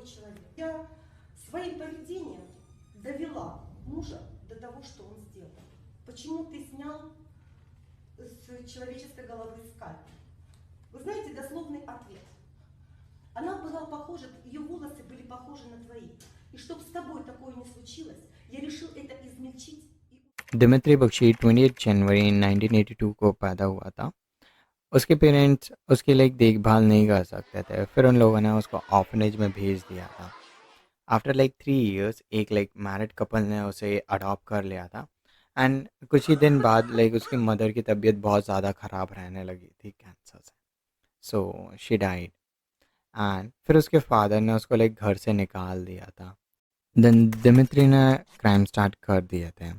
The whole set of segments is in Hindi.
человек. Я своим поведением довела мужа до того, что он сделал. Почему ты снял с человеческой головы скальп? Вы знаете дословный ответ. Она была похожа, ее волосы были похожи на твои. И чтобы с тобой такое не случилось, я решил это измельчить. दिमित्री बख्शी 28 जनवरी 1982 को पैदा हुआ था। उसके पेरेंट्स उसकी देखभाल नहीं कर सकते थे, फिर उन लोगों ने उसको ऑर्फनेज में भेज दिया था। आफ्टर 3 इयर्स एक मैरिड कपल ने उसे अडॉप्ट कर लिया था। एंड कुछ ही दिन बाद उसकी मदर की तबीयत बहुत ज़्यादा ख़राब रहने लगी थी कैंसर से, सो शी डाइड। एंड फिर उसके फादर ने उसको घर से निकाल दिया था। देन दिमित्री ने क्राइम स्टार्ट कर दिए थे।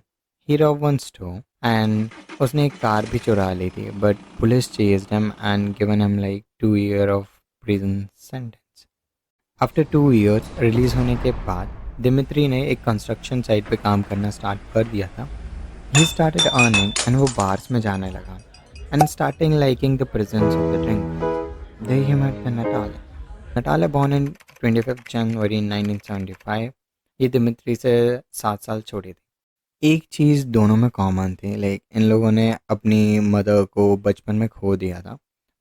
ही रॉब वन स्टोर एंड उसने एक कार भी चुरा ली थी, but police chased him and given him 2 year of prison sentence. After 2 years release होने के बाद दिमित्री ने एक कंस्ट्रक्शन साइट पे काम करना स्टार्ट कर दिया था। ही स्टार्टेड अर्निंग एंड वो बार्स में जाने लगा and starting liking the presence of the drink. There he met the Natalia. Natalia born in 25 January 1975। ये दिमित्री से 7 साल छोटी थी। एक चीज़ दोनों में कॉमन थी, इन लोगों ने अपनी मदर को बचपन में खो दिया था,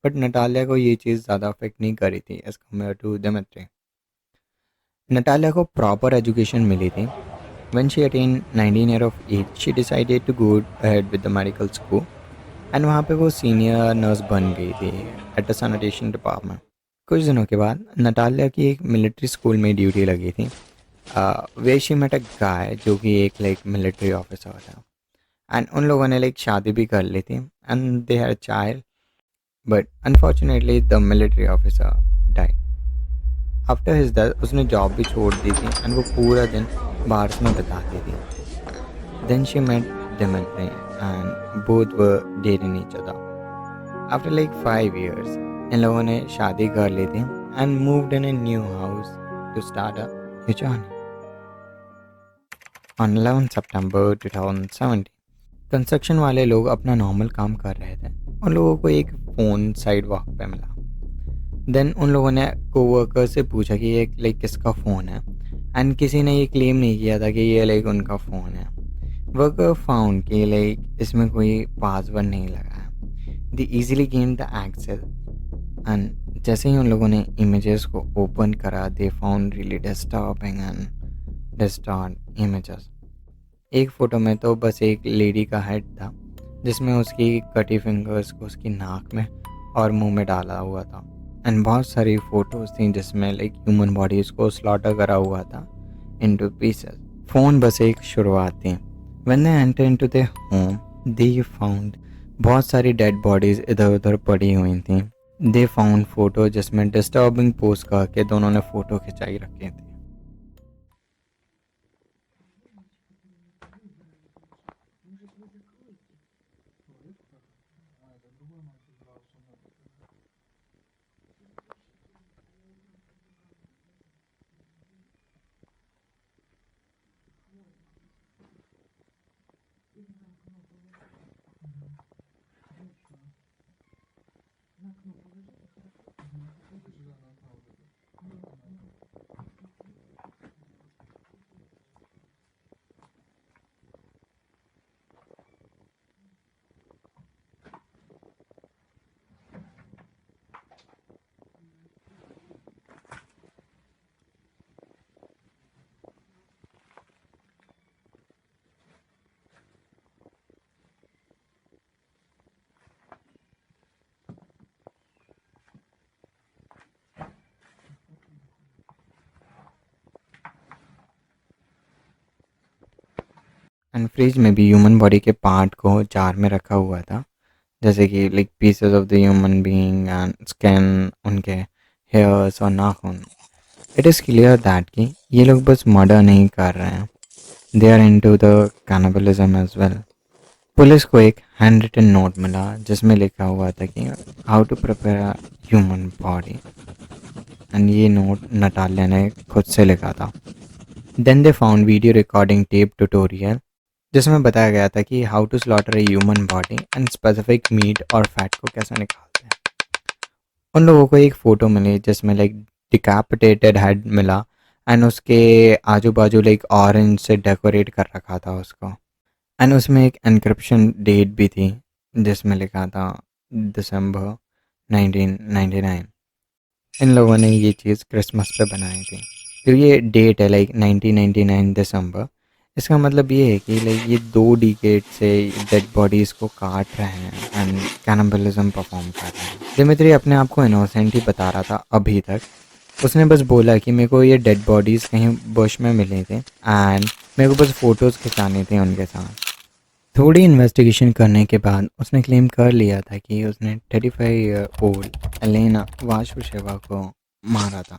बट नटालिया को ये चीज़ ज़्यादा अफेक्ट नहीं करी थी as compare to Dmitry. Natalia को प्रॉपर एजुकेशन मिली थी। When she attained 19 year of age, she decided to go ahead with the medical school and वहाँ पे वो सीनियर नर्स बन गई थी एट द सैनिटेशन डिपार्टमेंट। कुछ दिनों के बाद नटालिया की एक मिलिट्री स्कूल में ड्यूटी लगी थी। वे शी मेट अ गाय जो कि एक मिलिट्री ऑफिसर था, एंड उन लोगों ने शादी भी कर ली थी and they had a child, but unfortunately the military officer died. After his death उसने जॉब भी छोड़ दी थी एंड वो पूरा दिन बार्स में बिताती थी। Then she met Dmitry and both were dating each other. After 5 years इन लोगों ने शादी कर ली थी एंड moved in a new house to start a new journey. On 11 September 2017 construction वाले लोग अपना नॉर्मल काम कर रहे थे। उन लोगों को एक फ़ोन साइड वॉक पे मिला। देन उन लोगों ने कोवर्कर से पूछा कि ये किसका फ़ोन है, एंड किसी ने ये क्लेम नहीं किया था कि ये उनका फ़ोन है। वर्कर फाउंड कि इसमें कोई पासवर्ड नहीं लगा है। They easily gain the access and जैसे ही उन लोगों ने इमेजेस को ओपन करा, they found really disturbing and distort images. एक फ़ोटो में तो बस एक लेडी का हेड था जिसमें उसकी कटी फिंगर्स को उसकी नाक में और मुंह में डाला हुआ था, एंड बहुत सारी फ़ोटोज़ थी जिसमें ह्यूमन बॉडीज़ को स्लॉटर करा हुआ था इनटू पीसेस। फ़ोन बस एक शुरुआत थी। When they enter into their home they found बहुत सारी डेड बॉडीज़ इधर उधर पड़ी हुई थी। दे फाउंड फ़ोटो जिसमें डिस्टर्बिंग पोज करके दोनों ने फ़ोटो खिंचाई रखी थी। एंड फ्रिज में भी ह्यूमन बॉडी के पार्ट को जार में रखा हुआ था, जैसे कि pieces of the human being and skin, उनके हेयर्स और नाखून। इट इज़ क्लियर दैट कि ये लोग बस मर्डर नहीं कर रहे हैं, they are into the cannibalism as well. Police को एक हैंड रिटन नोट मिला जिसमें लिखा हुआ था कि how to prepare a human body, and ये नोट नटालिया ने खुद से लिखा था। Then they found video recording tape tutorial जिसमें बताया गया था कि how to slaughter a human body and specific meat और फैट को कैसे निकालते हैं। उन लोगों को एक फ़ोटो मिली जिसमें डिकैपिटेटेड हेड मिला एंड उसके आजू बाजू लाइक ऑरेंज से डेकोरेट कर रखा था उसको। एंड उसमें एक एनक्रिप्शन डेट भी थी जिसमें लिखा था दिसंबर 1999। इन लोगों ने ये चीज़ क्रिसमस पे बनाई थी। तो ये डेट है लाइक 1999 दिसंबर। इसका मतलब ये है कि लाइक ये 2 डिकेड से डेड बॉडीज़ को काट रहे हैं एंड कैनिबलिज्म परफॉर्म कर रहे हैं। दिमित्री अपने आप को इनोसेंट ही बता रहा था अभी तक। उसने बस बोला कि मेरे को ये डेड बॉडीज़ कहीं बुश में मिले थे एंड मेरे को बस फ़ोटोज़ खिंचाने थे उनके साथ। थोड़ी इन्वेस्टिगेशन करने के बाद उसने क्लेम कर लिया था कि उसने 35-year-old एलेना वाशुशेवा को मारा था।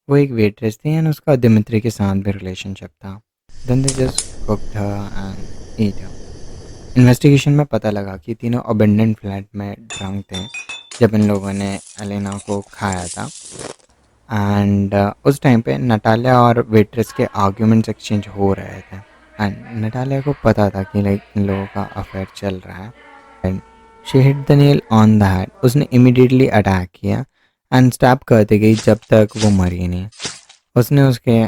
वो एक वेट्रेस थी एंड उसका दिमित्री के साथ भी रिलेशनशिप था। Then they just cooked her and eat her. Investigation में पता लगा कि तीनों अबेंडेंट फ्लैट में ड्रंक थे जब इन लोगों ने एलेना को खाया था। एंड उस टाइम पे नटालिया और वेट्रेस के आर्ग्यूमेंट्स एक्सचेंज हो रहे थे एंड नटालिया को पता था कि लाइक इन लोगों का अफेयर चल रहा है and she hit the nail on the head. उसने इमीडिएटली अटैक किया एंड स्टैब करते गई जब तक वो मरी नहीं। उसने उसके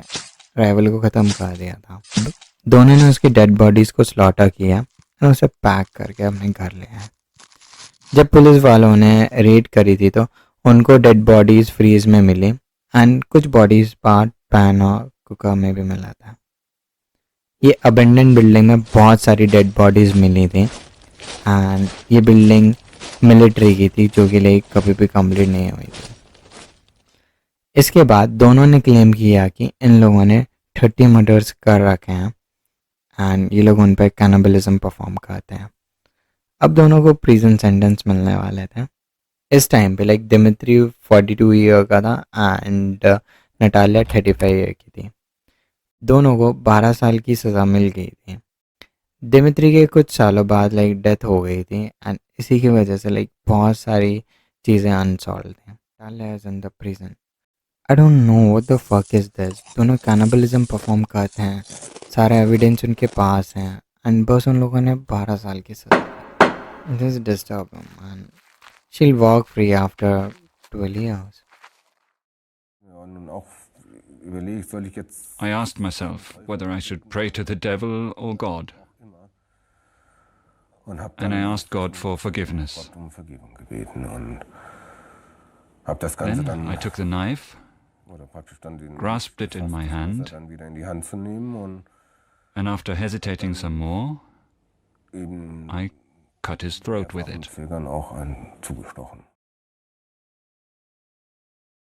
राइवल को ख़त्म कर दिया था। दोनों ने उसकी डेड बॉडीज़ को स्लॉटर किया और उसे पैक करके अपने घर ले आए। जब पुलिस वालों ने रेड करी थी तो उनको डेड बॉडीज़ फ्रीज में मिली एंड कुछ बॉडीज़ पार्ट पैन और कुकर में भी मिला था। ये अबेंडन बिल्डिंग में बहुत सारी डेड बॉडीज़ मिली थी एंड ये बिल्डिंग मिलिट्री की थी जो कि लाइक कभी भी कंप्लीट नहीं हुई थी। इसके बाद दोनों ने क्लेम किया कि इन लोगों ने 30 मर्डर्स कर रखे हैं एंड ये लोग उन पर कैनिबलिज्म परफॉर्म करते हैं। अब दोनों को प्रिजन सेंटेंस मिलने वाले थे। इस टाइम पे लाइक दिमित्री 42 ईयर का था एंड नटालिया 35 ईयर की थी। दोनों को 12 साल की सज़ा मिल गई थी। दिमित्री के कुछ सालों बाद लाइक डेथ हो गई थी एंड इसी की वजह से लाइक बहुत सारी चीज़ें अनसॉल्व थी। Natalia is in the prison. I don't know what the fuck is this. दोनों कैनिबलिज्म परफॉर्म करते हैं, सारा एविडेंस उनके पास है एंड बस उन लोगों ने 12 साल की सज़ा। This disturbing man. She'll walk free after 12 years. Ja, nun auch überlegt, soll ich jetzt I asked myself whether I should pray to the devil or God, und habe and I dann asked God for forgiveness. Gott um Vergebung gebeten und habe das Ganze Then I dann took the knife, oder praktisch dann den grasped it in my das Messer hand, dann wieder in die Hand zu nehmen und and after hesitating some more, eben I cut his throat with mit it. Fingern auch einen zugestochen.